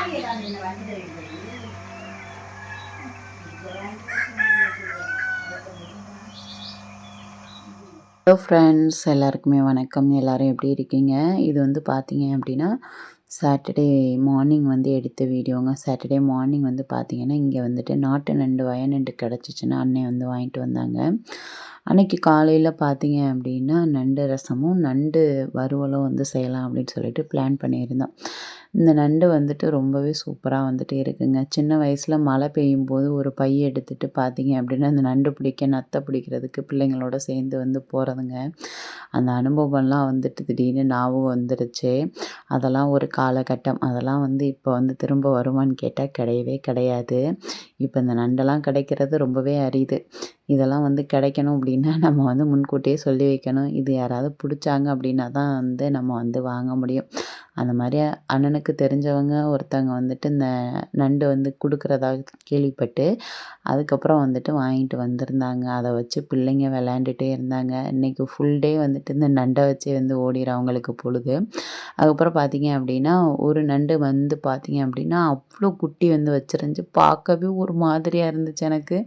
Hello friends, எல்லாருக்குமே வணக்கம். எல்லோரும் எப்படி இருக்கீங்க? இது வந்து பார்த்தீங்க அப்படின்னா சாட்டர்டே மார்னிங் வந்து எடுத்த வீடியோங்க. சாட்டர்டே மார்னிங் வந்து பார்த்தீங்கன்னா இங்கே வந்துட்டு நாட்டு நண்டு வயநண்டு கிடச்சிச்சின்னா அண்ணன் வந்து வாங்கிட்டு வந்தாங்க. அன்றைக்கி காலையில் பார்த்தீங்க அப்படின்னா நண்டு ரசமும் நண்டு வறுவலும் வந்து செய்யலாம் அப்படின்னு சொல்லிட்டு பிளான் பண்ணியிருந்தோம். இந்த நண்டு வந்துட்டு ரொம்பவே சூப்பராக வந்துட்டு இருக்குங்க. சின்ன வயசில் மழை பெய்யும் போது ஒரு பை எடுத்துகிட்டு பார்த்தீங்க அப்படின்னா அந்த நண்டு பிடிக்க நத்தை பிடிக்கிறதுக்கு பிள்ளைங்களோட சேர்ந்து வந்து போகிறதுங்க. அந்த அனுபவம்லாம் வந்துட்டு திடீர்னு ஞாபகம் வந்துடுச்சு. அதெல்லாம் ஒரு காலகட்டம். அதெல்லாம் வந்து இப்போ வந்து திரும்ப வருமான்னு கேட்டால் கிடையவே கிடையாது. இப்போ இந்த நண்டெல்லாம் கிடைக்கிறது ரொம்பவே அரிது. இதெல்லாம் வந்து கிடைக்கணும் அப்படின்னா நம்ம வந்து முன்கூட்டியே சொல்லி வைக்கணும். இது யாராவது பிடிச்சாங்க அப்படின்னா தான் வந்து நம்ம வந்து வாங்க முடியும். அந்த மாதிரி அண்ணனுக்கு தெரிஞ்சவங்க ஒருத்தவங்க வந்துட்டு இந்த நண்டு வந்து கொடுக்குறதா கேள்விப்பட்டு அதுக்கப்புறம் வந்துட்டு வாங்கிட்டு வந்திருந்தாங்க. அதை வச்சு பிள்ளைங்க விளையாண்டுட்டே இருந்தாங்க. இன்றைக்கி ஃபுல் டே வந்துட்டு இந்த நண்டை வச்சே வந்து ஓடிடும் அவங்களுக்கு பொழுது. அதுக்கப்புறம் பார்த்தீங்க அப்படின்னா ஒரு நண்டு வந்து பார்த்தீங்க அப்படின்னா அவ்வளோ குட்டி வந்து வச்சுருந்துச்சு. பார்க்கவே ஒரு மாதிரியாக இருந்துச்சு எனக்கு.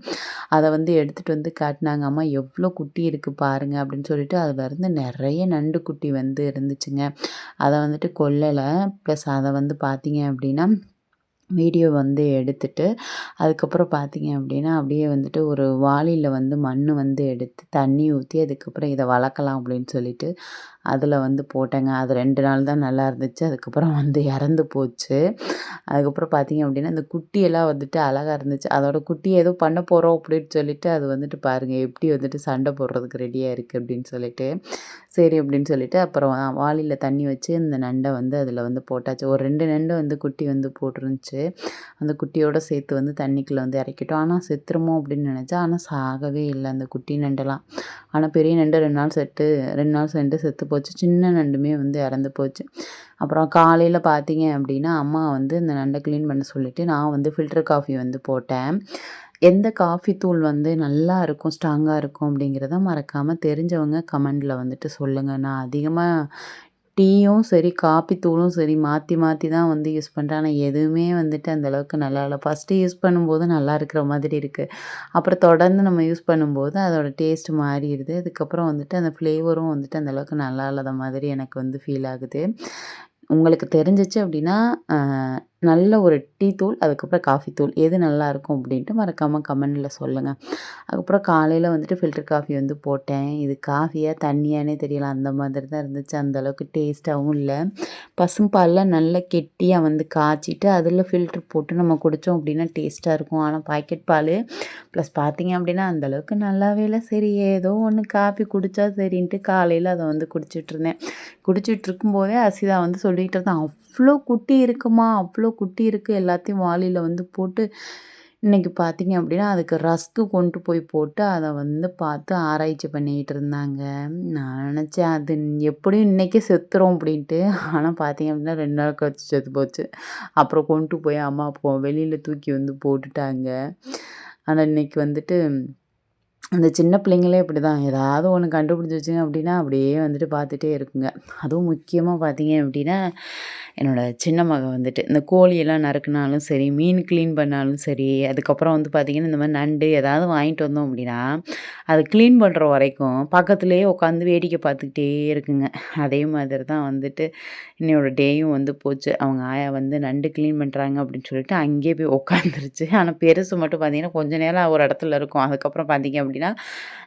அதை வந்து எடுத்துகிட்டு வந்து காட்டினாங்க. அம்மா எவ்வளோ குட்டி இருக்குது பாருங்கள் அப்படின்னு சொல்லிட்டு அதுலேருந்து நிறைய நண்டு குட்டி வந்து இருந்துச்சுங்க. அதை வந்துட்டு கொல்லலை. ப்ளஸ் அதை வந்து பார்த்தீங்க அப்படின்னா வீடியோ வந்து எடுத்துட்டு அதுக்கப்புறம் பார்த்தீங்க அப்படின்னா அப்படியே வந்துட்டு ஒரு வாளியில் வந்து மண் வந்து எடுத்து தண்ணி ஊற்றி அதுக்கப்புறம் இதை வளர்க்கலாம் அப்படின்னு சொல்லிட்டு அதில் வந்து போட்டேங்க. அது 2 நாள் தான் நல்லா இருந்துச்சு. அதுக்கப்புறம் வந்து இறந்து போச்சு. அதுக்கப்புறம் பார்த்தீங்க அப்படின்னா இந்த குட்டியெல்லாம் வந்துட்டு அழகாக இருந்துச்சு. அதோட குட்டியை ஏதோ பண்ண போகிறோம் அப்படின்னு சொல்லிட்டு அது வந்துட்டு பாருங்கள் எப்படி வந்துட்டு சண்டை போடுறதுக்கு ரெடியாக இருக்குது அப்படின்னு சொல்லிட்டு சரி அப்படின்னு சொல்லிட்டு அப்புறம் வாளியில் தண்ணி வச்சு இந்த நண்டை வந்து அதில் வந்து போட்டாச்சு. ஒரு 2 நண்டு வந்து குட்டி வந்து போட்டிருந்துச்சு. அந்த குட்டியோடு சேர்த்து வந்து தண்ணிக்குள்ளே வந்து இறக்கிட்டோம். ஆனால் செத்துருமோ அப்படின்னு நினச்சா ஆனால் சாகவே இல்லை அந்த குட்டி நண்டெல்லாம். ஆனால் பெரிய நண்டு 2 நாள் செத்து போச்சு. சின்ன நண்டுமே வந்து இறந்து போச்சு. அப்புறம் காலையில் பார்த்தீங்க அப்படின்னா அம்மா வந்து இந்த நண்டை க்ளீன் பண்ண சொல்லிவிட்டு நான் வந்து ஃபில்டர் காஃபி வந்து போட்டேன். எந்த காஃபி தூள் வந்து நல்லா இருக்கும் ஸ்ட்ராங்காக இருக்கும் அப்படிங்கிறத மறக்காமல் தெரிஞ்சவங்க கமெண்டில் வந்துட்டு சொல்லுங்கள். நான் அதிகமாக டீயும் சரி காப்பி தூளும் சரி மாற்றி மாற்றி தான் வந்து யூஸ் பண்ணுறேன். ஆனால் எதுவுமே வந்துட்டு அந்தளவுக்கு நல்லா இல்லை. ஃபஸ்ட்டு யூஸ் பண்ணும்போது நல்லா இருக்கிற மாதிரி இருக்குது. அப்புறம் தொடர்ந்து நம்ம யூஸ் பண்ணும்போது அதோடய டேஸ்ட் மாறிடுது. அதுக்கப்புறம் வந்துட்டு அந்த ஃப்ளேவரும் வந்துட்டு அந்தளவுக்கு நல்லா இல்லாத மாதிரி எனக்கு வந்து ஃபீல் ஆகுது. உங்களுக்கு தெரிஞ்சிச்சு அப்படின்னா நல்ல ஒரு டீ தூள் அதுக்கப்புறம் காஃபி தூள் எது நல்லாயிருக்கும் அப்படின்ட்டு மறக்காமல் கமெண்டில் சொல்லுங்கள். அதுக்கப்புறம் காலையில் வந்துட்டு ஃபில்டர் காஃபி வந்து போட்டேன். இது காஃபியாக தண்ணியானே தெரியல. அந்த மாதிரி தான் இருந்துச்சு. அந்தளவுக்கு டேஸ்ட்டாகவும் இல்லை. பசும்பாலில் நல்லா கெட்டியாக வந்து காய்ச்சிட்டு அதில் ஃபில்ட்ரு போட்டு நம்ம குடித்தோம் அப்படின்னா டேஸ்ட்டாக இருக்கும். ஆனால் பாக்கெட் பால் ப்ளஸ் பார்த்திங்க அப்படின்னா அந்தளவுக்கு நல்லாவே இல்லை. சரி ஏதோ ஒன்று காஃபி குடித்தா சரின்ட்டு காலையில் அதை வந்து குடிச்சிட்ருந்தேன். குடிச்சிட்ருக்கும்போதே அசிதா வந்து சொல்லிகிட்டு இருந்தான், அவ்வளோ குட்டி இருக்குமா அவ்வளோ குட்டி இருக்குது. எல்லாத்தையும் வாளியில் வந்து போட்டு இன்றைக்கி பார்த்தீங்க அப்படின்னா அதுக்கு ரஸ்க்கு கொண்டு போய் போட்டு அதை வந்து பார்த்து ஆராய்ச்சி பண்ணிக்கிட்டு இருந்தாங்க. நான் நினச்சேன் அது எப்படியும் இன்றைக்கே செத்துரும் அப்படின்ட்டு. ஆனால் பார்த்தீங்க அப்படின்னா 2 நாள் கழிச்சு செத்து போச்சு. அப்புறம் கொண்டு போய் அம்மா வெளியில் தூக்கி வந்து போட்டுட்டாங்க. ஆனால் இன்றைக்கி வந்துட்டு அந்த சின்ன பிள்ளைங்களே இப்படி தான் ஏதாவது ஒன்று கண்டுபிடிச்சி வச்சுங்க அப்படின்னா அப்படியே வந்துட்டு பார்த்துட்டே இருக்குங்க. அதுவும் முக்கியமாக பார்த்தீங்க அப்படின்னா என்னோடய சின்ன மகன் வந்துட்டு இந்த கோழியெல்லாம் நறுக்குனாலும் சரி மீன் க்ளீன் பண்ணாலும் சரி அதுக்கப்புறம் வந்து பார்த்திங்கன்னா இந்த மாதிரி நண்டு ஏதாவது வாங்கிட்டு வந்தோம் அப்படின்னா அதை க்ளீன் பண்ணுற வரைக்கும் பக்கத்துலேயே உட்காந்து வேடிக்கை பார்த்துக்கிட்டே இருக்குங்க. அதே மாதிரி தான் வந்துட்டு என்னோடய டேயும் வந்து போச்சு. அவங்க ஆயா வந்து நண்டு க்ளீன் பண்ணுறாங்க அப்படின்னு சொல்லிட்டு அங்கேயே போய் உட்காந்துருச்சு. ஆனால் பெருசு மட்டும் பார்த்திங்கன்னா கொஞ்சம் நேரம் ஒரு இடத்துல இருக்கும். அதுக்கப்புறம் பார்த்திங்க அப்படின்னா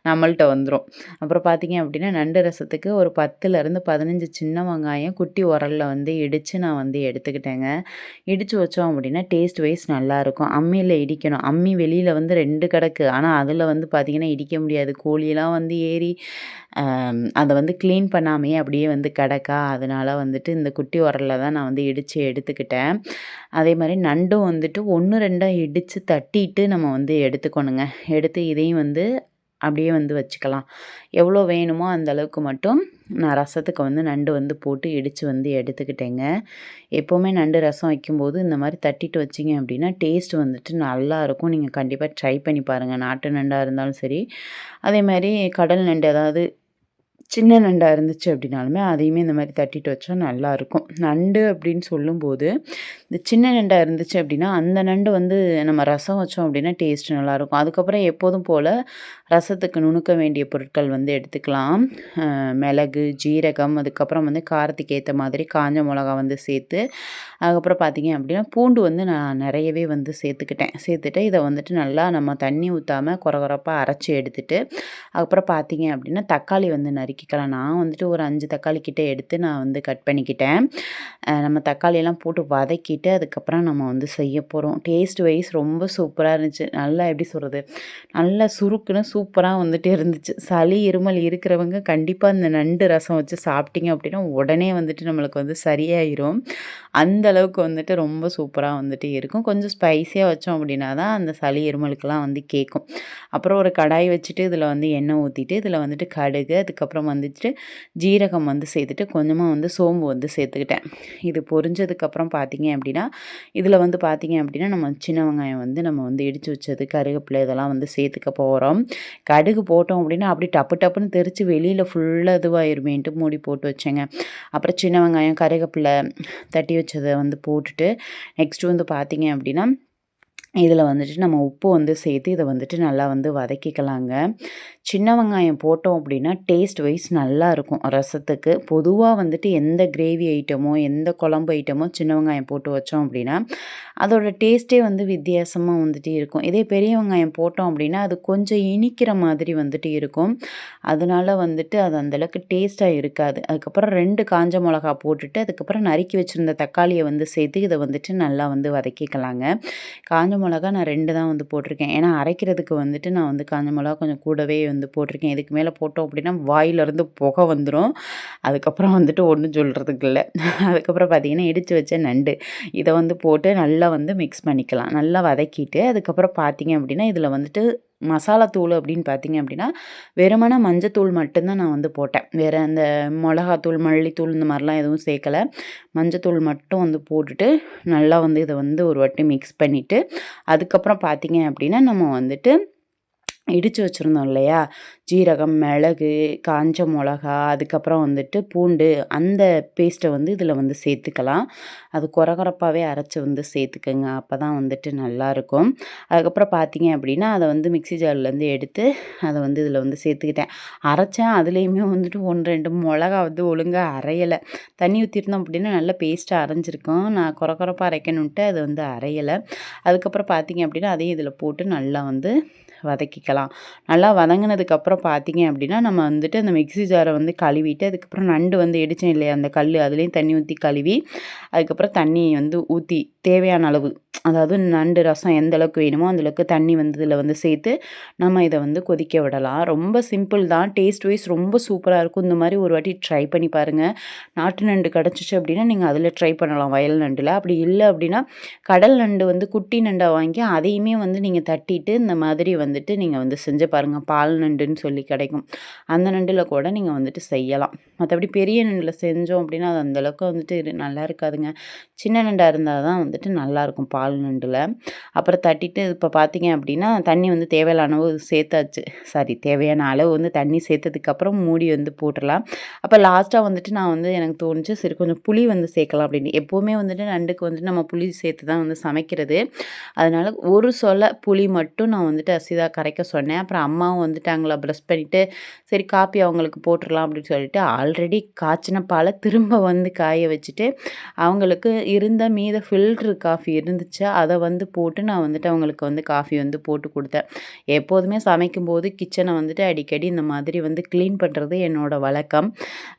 நம்மள்ட்ட வந்துடும். அப்புறம் பார்த்திங்க அப்படின்னா நண்டு ரசத்துக்கு ஒரு 10லேருந்து 15 சின்ன வெங்காயம் குட்டி உரலில் வந்து இடித்து நான் வந்து எடுத்துக்கிட்டேங்க. இடித்து வச்சோம் அப்படின்னா டேஸ்ட் வைஸ் நல்லாயிருக்கும். அம்மியில் இடிக்கணும். அம்மி வெளியில் வந்து 2 கிடக்கு. ஆனால் அதில் வந்து பார்த்திங்கன்னா இடிக்க முடியாது. கோழியெல்லாம் வந்து ஏறி அதை வந்து க்ளீன் பண்ணாமையே அப்படியே வந்து கிடக்கா. அதனால் வந்துட்டு இந்த குட்டி உரலில் தான் நான் வந்து இடித்து எடுத்துக்கிட்டேன். அதே மாதிரி நண்டும் வந்துட்டு 1, 2 இடித்து தட்டிட்டு நம்ம வந்து எடுத்துக்கணுங்க. எடுத்து இதையும் வந்து அப்படியே வந்து வச்சுக்கலாம். எவ்வளோ வேணுமோ அந்த அளவுக்கு மட்டும் நான் ரசத்துக்கு வந்து நண்டு வந்து போட்டு இடித்து வந்து எடுத்துக்கிட்டேங்க. எப்போவுமே நண்டு ரசம் வைக்கும்போது இந்த மாதிரி தட்டிட்டு வச்சிங்க அப்படின்னா டேஸ்ட் வந்துட்டு நல்லாயிருக்கும். நீங்கள் கண்டிப்பாக ட்ரை பண்ணி பாருங்கள். நாட்டு நண்டாக இருந்தாலும் சரி அதே மாதிரி கடல் நண்டு ஏதாவது சின்ன நண்டா இருந்துச்சு அப்படின்னாலுமே அதையுமே இந்த மாதிரி தட்டிட்டு வச்சா நல்லாயிருக்கும். நண்டு அப்படின்னு சொல்லும்போது, இந்த சின்ன நண்டா இருந்துச்சு அப்படின்னா, அந்த நண்டு வந்து நம்ம ரசம் வச்சோம் அப்படின்னா டேஸ்ட் நல்லாயிருக்கும். அதுக்கப்புறம் எப்போதும் போல் ரசத்துக்கு நுணுக்க வேண்டிய பொருட்கள் வந்து எடுத்துக்கலாம். மிளகு, ஜீரகம், அதுக்கப்புறம் வந்து காரத்துக்கு ஏற்ற மாதிரி காஞ்ச மிளகா வந்து சேர்த்து, அதுக்கப்புறம் பார்த்தீங்க அப்படின்னா பூண்டு வந்து நான் நிறையவே வந்து சேர்த்துட்டு இதை வந்துட்டு நல்லா நம்ம தண்ணி ஊற்றாமல் கொரகொரப்பாக அரைச்சி எடுத்துட்டு, அதுக்கப்புறம் பார்த்தீங்க அப்படின்னா தக்காளி வந்து நறுக்கிக்கலாம். நான் வந்துட்டு ஒரு 5 தக்காளி கிட்ட எடுத்து நான் வந்து கட் பண்ணிக்கிட்டேன். நம்ம தக்காளியெல்லாம் போட்டு வதக்கிட்டு அதுக்கப்புறம் நம்ம வந்து செய்ய போகிறோம். டேஸ்ட் வைஸ் ரொம்ப சூப்பராக இருந்துச்சு. நல்லா எப்படி சொல்கிறது, நல்லா சுருக்குன்னு சூப்பராக வந்துட்டு இருந்துச்சு. சளி இருமல் இருக்கிறவங்க கண்டிப்பாக இந்த நண்டு ரசம் வச்சு சாப்பிட்டீங்க அப்படின்னா உடனே வந்துட்டு நம்மளுக்கு வந்து சரியாயிரும். அந்த அளவுக்கு வந்துட்டு ரொம்ப சூப்பராக வந்துட்டு இருக்கும். கொஞ்சம் ஸ்பைஸியாக வச்சோம் அப்படின்னா தான் அந்த சளி இருமலுக்கெல்லாம் வந்து கேட்கும். அப்புறம் ஒரு கடாய் வச்சுட்டு இதில் வந்து எண்ணெய் ஊற்றிட்டு இதில் வந்துட்டு கடுகு, அதுக்கப்புறம் வந்துட்டு ஜீரகம் வந்து சேர்த்துட்டு கொஞ்சமாக வந்து சோம்பு வந்து சேர்த்துக்கிட்டேன். இது பொரிஞ்சதுக்கப்புறம் பார்த்தீங்க அப்படின்னா இதில் வந்து பார்த்தீங்க அப்படின்னா நம்ம சின்ன வெங்காயம் வந்து நம்ம வந்து இடித்து வச்சது, கருவேப்பிலை இதெல்லாம் வந்து சேர்த்துக்க போகிறோம். கடுகு போட்டோம் அப்படின்னா அப்படி டப்பு டப்புன்னு தெரித்து வெளியில் ஃபுல்லாக இதுவாயிருமேன்ட்டு மூடி போட்டு வச்சேங்க. அப்புறம் சின்ன வெங்காயம், கருவேப்பிலை தட்டி வச்சதை வந்து போட்டுட்டு நெக்ஸ்ட்டு வந்து பார்த்தீங்க அப்படின்னா இதில் வந்துட்டு நம்ம உப்பு வந்து சேர்த்து இதை வந்துட்டு நல்லா வந்து வதக்கிக்கலாங்க. சின்ன வெங்காயம் போட்டோம் அப்படின்னா டேஸ்ட் வைஸ் நல்லாயிருக்கும் ரசத்துக்கு. பொதுவாக வந்துட்டு எந்த கிரேவி ஐட்டமோ, எந்த குழம்பு ஐட்டமோ சின்ன வெங்காயம் போட்டு வச்சோம் அப்படின்னா, அதோட டேஸ்ட்டே வந்து வித்தியாசமாக வந்துட்டு இருக்கும். இதே பெரிய வெங்காயம் போட்டோம் அப்படின்னா, அது கொஞ்சம் இனிக்கிற மாதிரி வந்துட்டு இருக்கும். அதனால வந்துட்டு அது அந்தளவுக்கு டேஸ்ட்டாக இருக்காது. அதுக்கப்புறம் 2 காஞ்ச மிளகா போட்டுட்டு, அதுக்கப்புறம் நறுக்கி வச்சுருந்த தக்காளியை வந்து சேர்த்து இதை வந்துட்டு நல்லா வந்து வதக்கிக்கலாங்க. காஞ்ச மிளகா நான் 2 தான் வந்து போட்டிருக்கேன். ஏன்னா அரைக்கிறதுக்கு வந்துட்டு நான் வந்து காஞ்ச மிளகா கொஞ்சம் கூடவே வந்து போட்டிருக்கேன். இதுக்கு மேலே போட்டோம் அப்படின்னா வாயிலேருந்து புகை வந்துடும். அதுக்கப்புறம் வந்துட்டு ஒன்றும் சொல்கிறதுக்கு இல்லை. அதுக்கப்புறம் பார்த்தீங்கன்னா இடித்து வச்ச நண்டு இதை வந்து போட்டு நல்லா வந்து மிக்ஸ் பண்ணிக்கலாம். நல்லா வதக்கிட்டு அதுக்கப்புறம் பார்த்தீங்க அப்படின்னா இதில் வந்துட்டு மசாலா தூள் அப்படின்னு பார்த்தீங்க அப்படின்னா வெறுமனே மஞ்சத்தூள் மட்டும்தான் நான் வந்து போட்டேன். வேறு அந்த மிளகாத்தூள், மல்லித்தூள் இந்த மாதிரிலாம் எதுவும் சேர்க்கலை. மஞ்சத்தூள் மட்டும் வந்து போட்டுட்டு நல்லா வந்து இதை வந்து ஒரு வாட்டி மிக்ஸ் பண்ணிவிட்டு அதுக்கப்புறம் பார்த்தீங்க அப்படின்னா நம்ம வந்துட்டு இடித்து வச்சுருந்தோம் இல்லையா, ஜீரகம், மிளகு, காஞ்ச மிளகா, அதுக்கப்புறம் வந்துட்டு பூண்டு, அந்த பேஸ்ட்டை வந்து இதில் வந்து சேர்த்துக்கலாம். அது கொரகொரப்பாகவே அரைச்சி வந்து சேர்த்துக்கங்க. அப்போ தான் வந்துட்டு நல்லாயிருக்கும். அதுக்கப்புறம் பார்த்தீங்க அப்படின்னா அதை வந்து மிக்ஸி ஜார்லேருந்து எடுத்து அதை வந்து இதில் வந்து சேர்த்துக்கிட்டேன். அரைச்சேன், அதுலேயுமே வந்துட்டு 1, 2 மிளகா வந்து ஒழுங்காக அரையலை. தண்ணி ஊற்றிருந்தோம் அப்படின்னா நல்லா பேஸ்ட்டாக அரைஞ்சிருக்கும். நான் கொரகொரப்பாக அரைக்கணுன்ட்டு அது வந்து அரையலை. அதுக்கப்புறம் பார்த்தீங்க அப்படின்னா அதையும் இதில் போட்டு நல்லா வந்து வதக்கிக்கலாம். நல்லா வதங்கினதுக்கப்புறம் பார்த்தீங்க அப்படின்னா நம்ம வந்துட்டு அந்த மிக்ஸி ஜாரை வந்து கழுவிட்டு அதுக்கப்புறம் நண்டு வந்து இடித்தேன் இல்லையா அந்த கல், அதுலேயும் தண்ணி ஊற்றி கழுவி அதுக்கப்புறம் தண்ணி வந்து ஊற்றி தேவையான அளவு, அதாவது நண்டு ரசம் எந்த அளவுக்கு வேணுமோ அந்தளவுக்கு தண்ணி வந்து இதில் வந்து சேர்த்து நம்ம இதை வந்து கொதிக்க விடலாம். ரொம்ப சிம்பிள் தான். டேஸ்ட் வைஸ் ரொம்ப சூப்பராக இருக்கும். இந்த மாதிரி ஒரு வாட்டி ட்ரை பண்ணி பாருங்கள். நாட்டு நண்டு கிடச்சிச்சு அப்படின்னா நீங்கள் அதில் ட்ரை பண்ணலாம், வயல் நண்டில். அப்படி இல்லை அப்படின்னா கடல் நண்டு வந்து குட்டி நண்டை வாங்கி அதையுமே வந்து நீங்கள் தட்டிட்டு இந்த மாதிரி வந்துட்டு நீங்கள் வந்து செஞ்சு பாருங்கள். பால் நண்டுன்னு சொல்லி கிடைக்கும். அந்த நண்டில் கூட நீங்கள் வந்துட்டு செய்யலாம். மற்றபடி பெரிய நண்டில் செஞ்சோம் அப்படின்னா அது அந்தளவுக்கு வந்துட்டு நல்லா இருக்காதுங்க. சின்ன நண்டாக இருந்தால் தான் வந்துட்டு நல்லாயிருக்கும் பால் நண்டில். அப்புறம் தட்டிட்டு இப்போ பார்த்தீங்க அப்படின்னா தண்ணி வந்து தேவையான அளவு சேர்த்தாச்சு. தேவையான அளவு வந்து தண்ணி சேர்த்ததுக்கப்புறம் மூடி வந்து போட்டுடலாம். அப்போ லாஸ்ட்டாக வந்துட்டு நான் வந்து எனக்கு தோணுச்சு சரி கொஞ்சம் புளி வந்து சேர்க்கலாம் அப்படின்னு. எப்போவுமே வந்துட்டு நண்டுக்கு வந்துட்டு நம்ம புளி சேர்த்து தான் வந்து சமைக்கிறது. அதனால் ஒரு சொல புளி மட்டும் நான் வந்துட்டு அசிதா கரைக்க சொன்னேன். அப்புறம் அம்மாவும் வந்துட்டாங்களா ப்ரஷ் பண்ணிவிட்டு சரி காப்பி அவங்களுக்கு போட்டுடலாம் அப்படின்னு சொல்லிட்டு ஆல்ரெடி காய்ச்சின பாலை திரும்ப வந்து காய வச்சுட்டு அவங்களுக்கு இருந்த மீத ஃபில்ட்ரு காஃபி இருந்துச்சு. அதை வந்து போட்டு நான் வந்துட்டு அவங்களுக்கு வந்து காஃபி வந்து போட்டு கொடுத்தேன். எப்போதுமே சமைக்கும்போது கிச்சனை வந்துட்டு அடிக்கடி இந்த மாதிரி வந்து க்ளீன் பண்ணுறது என்னோடய வழக்கம்.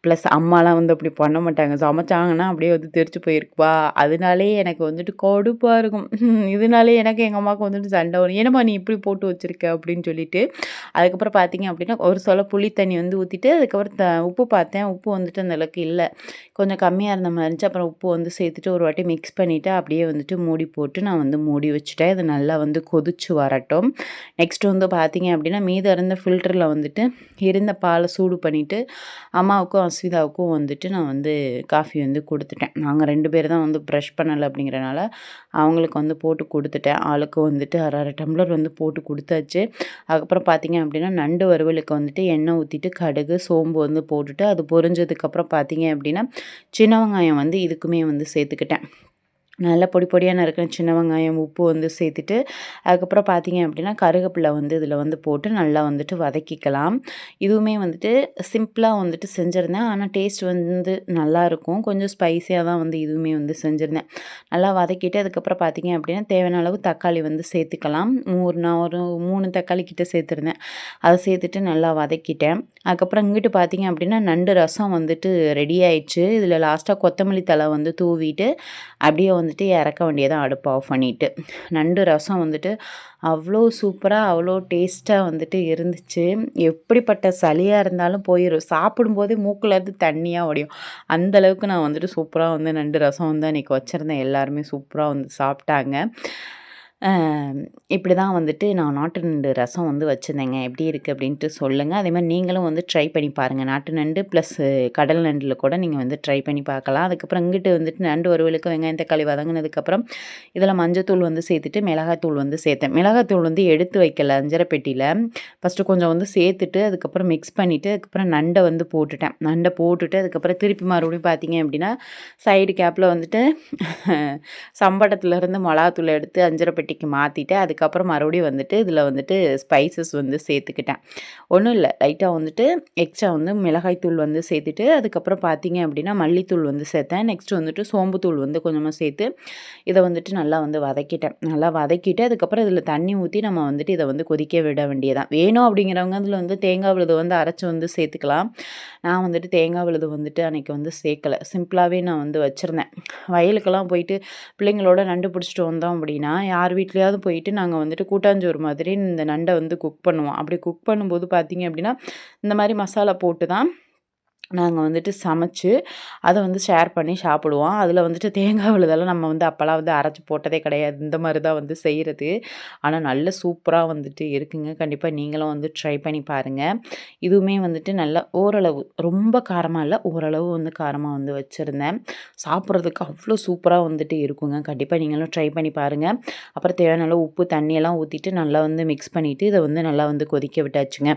ப்ளஸ் அம்மாலாம் வந்து அப்படி பண்ண மாட்டாங்க. சமைச்சாங்கன்னா அப்படியே வந்து தெரிச்சு போயிருக்குவா. அதனாலே எனக்கு வந்துட்டு கடுப்பாக இருக்கும். இதனாலே எனக்கு எங்கள் அம்மாவுக்கு வந்துட்டு சண்டை வரும். என்னம்மா நீ இப்படி போட்டு வச்சுருக்க அப்படின்னு சொல்லிட்டு. அதுக்கப்புறம் பார்த்தீங்க அப்படின்னா ஒரு சொல புளி தண்ணி வந்து ஊற்றிட்டு அதுக்கப்புறம் உப்பு பார்த்தேன். உப்பு வந்துட்டு அந்தளவுக்கு இல்லை, கொஞ்சம் கம்மியாக இருந்த மாதிரி இருந்துச்சு. அப்புறம் உப்பு வந்து சேர்த்துட்டு ஒரு வாட்டி மிக்ஸ் பண்ணிவிட்டு அப்படியே வந்துட்டு மூடி போட்டு போட்டு நான் வந்து மூடி வச்சுட்டேன். இது நல்லா வந்து கொதிச்சு வரட்டும். நெக்ஸ்ட்டு வந்து பார்த்தீங்க அப்படின்னா மீதம் இருந்த ஃபில்டரில் வந்துட்டு இருந்த பாலை சூடு பண்ணிவிட்டு அம்மாவுக்கும் அஸ்விதாவுக்கும் வந்துட்டு நான் வந்து காஃபி வந்து கொடுத்துட்டேன். நாங்கள் 2 பேர் தான் வந்து ப்ரஷ் பண்ணலை அப்படிங்கிறனால அவங்களுக்கு வந்து போட்டு கொடுத்துட்டேன். ஆளுக்கு வந்துட்டு அரை அரை டம்ளர் வந்து போட்டு கொடுத்தாச்சு. அதுக்கப்புறம் பார்த்தீங்க அப்படின்னா நண்டு வறுவலுக்கு வந்துட்டு எண்ணெய் ஊற்றிட்டு கடுகு சோம்பு வந்து போட்டுட்டு அது பொரிஞ்சதுக்கப்புறம் பார்த்தீங்க அப்படின்னா சின்ன வெங்காயம் வந்து இதுக்குமே வந்து சேர்த்துக்கிட்டேன். நல்லா பொடி பொடியாக நறுக்கின சின்ன வெங்காயம் உப்பு வந்து சேர்த்துட்டு அதுக்கப்புறம் பார்த்தீங்க அப்படின்னா கருவேப்பிலை வந்து இதில் வந்து போட்டு நல்லா வந்துட்டு வதக்கிக்கலாம். இதுவுமே வந்துட்டு சிம்பிளாக வந்துட்டு செஞ்சுருந்தேன். ஆனால் டேஸ்ட் வந்து நல்லாயிருக்கும். கொஞ்சம் ஸ்பைஸியாக தான் வந்து இதுவுமே வந்து செஞ்சுருந்தேன். நல்லா வதக்கிட்டு அதுக்கப்புறம் பார்த்தீங்க அப்படின்னா தேவையான அளவு தக்காளி வந்து சேர்த்துக்கலாம். நான் ஒரு 3 தக்காளி கிட்ட சேர்த்துருந்தேன். அதை சேர்த்துட்டு நல்லா வதக்கிட்டேன். அதுக்கப்புறம் இங்கிட்டு பார்த்தீங்க அப்படின்னா நண்டு ரசம் வந்துட்டு ரெடி ஆயிடுச்சு. இதில் லாஸ்ட்டாக கொத்தமல்லி தழை வந்து தூவிட்டு அப்படியே வந்துட்டு இறக்க வேண்டியதான் அடுப்பு ஆஃப் பண்ணிவிட்டு. நண்டு ரசம் வந்துட்டு அவ்வளோ சூப்பராக அவ்வளோ டேஸ்ட்டாக வந்துட்டு இருந்துச்சு. எப்படிப்பட்ட சளியாக இருந்தாலும் போயிடும். சாப்பிடும்போதே மூக்குலேருந்து தண்ணியாக வடியும். அந்தளவுக்கு நான் வந்துட்டு சூப்பராக வந்து நண்டு ரசம் வந்து அன்றைக்கி வச்சுருந்தேன். எல்லாருமே சூப்பராக வந்து சாப்பிட்டாங்க. இப்படி தான் வந்துட்டு நான் நாட்டு நண்டு ரசம் வந்து வச்சுருந்தேங்க. எப்படி இருக்குது அப்படின்ட்டு சொல்லுங்கள். அதேமாதிரி நீங்களும் வந்து ட்ரை பண்ணி பாருங்கள். நாட்டு நண்டு ப்ளஸ் கடல் நண்டில் கூட நீங்கள் வந்து ட்ரை பண்ணி பார்க்கலாம். அதுக்கப்புறம் இங்கிட்டு வந்துட்டு நண்டு வறுவலுக்கு வெங்காயம் தக்காளி வதங்கினதுக்கப்புறம் இதில் மஞ்சத்தூள் வந்து சேர்த்துட்டு மிளகாத்தூள் வந்து சேர்த்தேன். மிளகாத்தூள் வந்து எடுத்து வைக்கல அஞ்சரை பெட்டியில். ஃபஸ்ட்டு கொஞ்சம் வந்து சேர்த்துட்டு அதுக்கப்புறம் மிக்ஸ் பண்ணிவிட்டு அதுக்கப்புறம் நண்டை வந்து போட்டுட்டேன். நண்டை போட்டுட்டு அதுக்கப்புறம் திருப்பி மறுபடியும் பார்த்தீங்க அப்படின்னா சைடு கேப்பில் வந்துட்டு சம்படத்துலேருந்து மிளகாத்தூள் எடுத்து அஞ்சரை பெட்டிக்கு மாற்றிட்டு அதுக்கப்புறம் மறுபடியும் வந்துட்டு இதில் வந்துட்டு ஸ்பைசஸ் வந்து சேர்த்துக்கிட்டேன். ஒன்றும் இல்லை, லைட்டாக வந்துட்டு எக்ஸ்ட்ரா வந்து மிளகாய்த்தூள் வந்து சேர்த்துட்டு அதுக்கப்புறம் பார்த்தீங்க அப்படின்னா மல்லித்தூள் வந்து சேர்த்தேன். நெக்ஸ்ட்டு வந்துட்டு சோம்புத்தூள் வந்து கொஞ்சமாக சேர்த்து இதை வந்துட்டு நல்லா வந்து வதக்கிட்டேன். நல்லா வதக்கிட்டு அதுக்கப்புறம் இதில் தண்ணி ஊற்றி நம்ம வந்துட்டு இதை வந்து கொதிக்க விட வேண்டியதான். வேணும் அப்படிங்கிறவங்க அதில் வந்து தேங்காய் விழுது வந்து அரைச்சி வந்து சேர்த்துக்கலாம். நான் வந்துட்டு தேங்காய் விழுது வந்துட்டு அன்றைக்கி வந்து சேர்க்கலை. சிம்பிளாகவே நான் வந்து வச்சுருந்தேன். வயலுக்கெல்லாம் போயிட்டு பிள்ளைங்களோட நண்டு பிடிச்சிட்டு வந்தோம் அப்படின்னா யார் வீட்லேயாவது போயிட்டு நாங்கள் வந்துட்டு கூட்டாஞ்சோறு மாதிரி இந்த நண்டை வந்து குக் பண்ணுவோம். அப்படி குக் பண்ணும்போது பார்த்தீங்க அப்படின்னா இந்த மாதிரி மசாலா போட்டு தான் நாங்கள் வந்துட்டு சமைச்சு அதை வந்து ஷேர் பண்ணி சாப்பிடுவோம். அதில் வந்துட்டு தேங்காய் விழுதெல்லாம் நம்ம வந்து அப்போல்லாம் வந்து அரைச்சி போட்டதே கிடையாது. இந்த மாதிரி தான் வந்து செய்கிறது. ஆனால் நல்ல சூப்பராக வந்துட்டு இருக்குங்க. கண்டிப்பாக நீங்களும் வந்து ட்ரை பண்ணி பாருங்கள். இதுவுமே வந்துட்டு நல்லா ஓரளவு ரொம்ப காரமாக இல்லை, ஓரளவு வந்து காரமாக வந்து வச்சுருந்தேன். சாப்பிட்றதுக்கு அவ்வளோ சூப்பராக வந்துட்டு இருக்குங்க. கண்டிப்பாக நீங்களும் ட்ரை பண்ணி பாருங்கள். அப்புறம் தேவையான அளவு உப்பு தண்ணியெல்லாம் ஊற்றிட்டு நல்லா வந்து மிக்ஸ் பண்ணிவிட்டு இதை வந்து நல்லா வந்து கொதிக்க விட்டாச்சுங்க.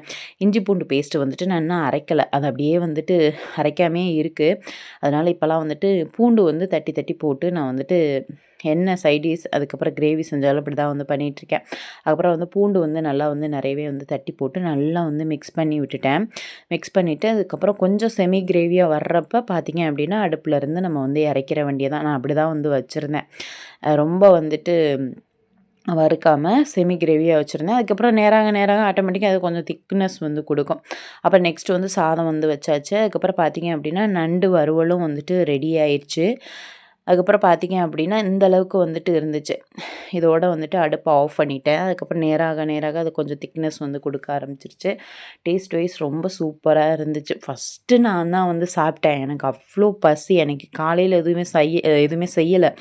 இஞ்சி பூண்டு பேஸ்ட்டு வந்துட்டு நான் இன்னும் அரைக்கலை. அது அப்படியே வந்துட்டு அரைக்காமே இருக்குது. அதனால் இப்போலாம் வந்துட்டு பூண்டு வந்து தட்டி தட்டி போட்டு நான் வந்துட்டு என்ன சைடிஷ் அதுக்கப்புறம் கிரேவி செஞ்சாலும் இப்படி தான் வந்து பண்ணிகிட்ருக்கேன். அதுக்கப்புறம் வந்து பூண்டு வந்து நல்லா வந்து நிறையவே வந்து தட்டி போட்டு நல்லா வந்து மிக்ஸ் பண்ணி விட்டுட்டேன். மிக்ஸ் பண்ணிவிட்டு அதுக்கப்புறம் கொஞ்சம் செமி கிரேவியாக வர்றப்போ பார்த்தீங்க அப்படின்னா அடுப்புலேருந்து நம்ம வந்து இறக்கிற வேண்டியதான். நான் அப்படி தான் வந்து வச்சுருந்தேன். ரொம்ப வந்துட்டு வறுக்காமல் செமி கிரேவியாக வச்சுருந்தேன். அதுக்கப்புறம் நேராக ஆட்டோமேட்டிக்காக அது கொஞ்சம் திக்னஸ் வந்து கொடுக்கும். அப்புறம் நெக்ஸ்ட்டு வந்து சாதம் வந்து வச்சாச்சு. அதுக்கப்புறம் பார்த்தீங்க அப்படின்னா நண்டு வறுவலும் வந்துட்டு ரெடி ஆயிடுச்சு. அதுக்கப்புறம் பார்த்தீங்க அப்படின்னா இந்த அளவுக்கு வந்துட்டு இருந்துச்சு. இதோட வந்துட்டு அடுப்பை ஆஃப் பண்ணிட்டேன். அதுக்கப்புறம் நேராக அது கொஞ்சம் திக்னஸ் வந்து கொடுக்க ஆரம்பிச்சிருச்சு. டேஸ்ட் வைஸ் ரொம்ப சூப்பராக இருந்துச்சு. ஃபஸ்ட்டு நான் தான் வந்து சாப்பிட்டேன். எனக்கு அவ்வளோ பசி. எனக்கு காலையில் எதுவுமே செய்யலை.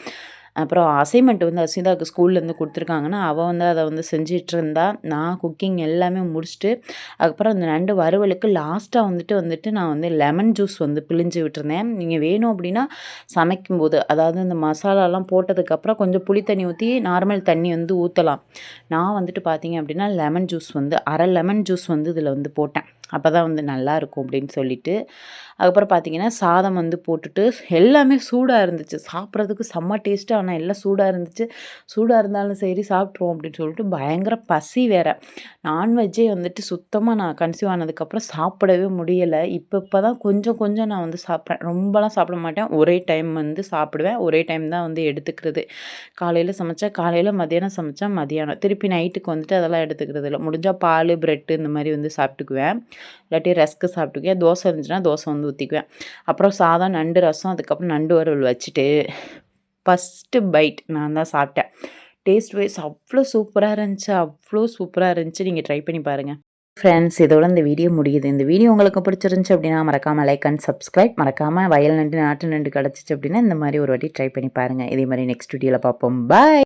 அப்புறம் அசைன்மெண்ட் வந்து அஸ்விதாவுக்கு ஸ்கூல்லேருந்து கொடுத்துருக்காங்கன்னா அவள் வந்து அதை வந்து செஞ்சிட்ருந்தா. நான் குக்கிங் எல்லாமே முடிச்சுட்டு அதுக்கப்புறம் அந்த நண்டு வறுவலுக்கு லாஸ்ட்டாக வந்துட்டு நான் வந்து லெமன் ஜூஸ் வந்து பிழிஞ்சு விட்டுருந்தேன். நீங்கள் வேணும் அப்படின்னா சமைக்கும்போது அதாவது இந்த மசாலாலாம் போட்டதுக்கப்புறம் கொஞ்சம் புளி தண்ணி ஊற்றி நார்மல் தண்ணி வந்து ஊற்றலாம். நான் வந்துட்டு பார்த்தீங்க அப்படின்னா லெமன் ஜூஸ் வந்து அரை லெமன் ஜூஸ் வந்து இதில் வந்து போட்டேன். அப்போ தான் வந்து நல்லாயிருக்கும் அப்படின்னு சொல்லிட்டு அதுக்கப்புறம் பார்த்தீங்கன்னா சாதம் வந்து போட்டுட்டு எல்லாமே சூடாக இருந்துச்சு. சாப்பிட்றதுக்கு செம்ம டேஸ்ட்டு. ஆனால் எல்லாம் சூடாக இருந்துச்சு. சூடாக இருந்தாலும் சரி சாப்பிட்ருவோம் அப்படின்னு சொல்லிட்டு பயங்கர பசி வேறு. நான்வெஜ்ஜே வந்துட்டு சுத்தமாக நான் கன்சீவ் ஆனதுக்கப்புறம் சாப்பிடவே முடியலை. இப்போ தான் கொஞ்சம் நான் வந்து சாப்பிட்றேன். ரொம்பலாம் சாப்பிட மாட்டேன். ஒரே டைம் வந்து சாப்பிடுவேன். ஒரே டைம் தான் வந்து எடுத்துக்கிறது. காலையில் சமைச்சா காலையில், மதியானம் சமைச்சா மதியானம். திருப்பி நைட்டுக்கு வந்துட்டு அதெல்லாம் எடுத்துக்கிறது இல்லை. முடிஞ்சால் பால் பிரெட்டு இந்த மாதிரி வந்து சாப்பிட்டுக்குவேன். இல்லாட்டி ரஸ்க்கு சாப்பிட்டுக்குவேன். தோசை இருந்துச்சுன்னா தோசை வந்து ஊற்றிக்குவேன். அப்புறம் சாதம் நண்டு ரசம் அதுக்கப்புறம் நண்டு வறுவல் வச்சுட்டு ஃபஸ்ட்டு பைட் நான் தான் சாப்பிட்டேன். டேஸ்ட் வைஸ் அவ்வளோ சூப்பராக இருந்துச்சு. நீங்கள் ட்ரை பண்ணி பாருங்கள். ஃப்ரெண்ட்ஸ், இதோட இந்த வீடியோ முடியுது. இந்த வீடியோ உங்களுக்கு பிடிச்சிருந்துச்சு அப்படின்னா மறக்காமல் லைக் அண்ட் சப்ஸ்கிரைப். மறக்காமல் வயல் நண்டு நாட்டு நண்டு கிடச்சிச்சு அப்படின்னா இந்த மாதிரி ஒரு வாட்டி ட்ரை பண்ணி பாருங்கள். இதே மாதிரி நெக்ஸ்ட் வீடியோவில் பார்ப்போம். பாய்.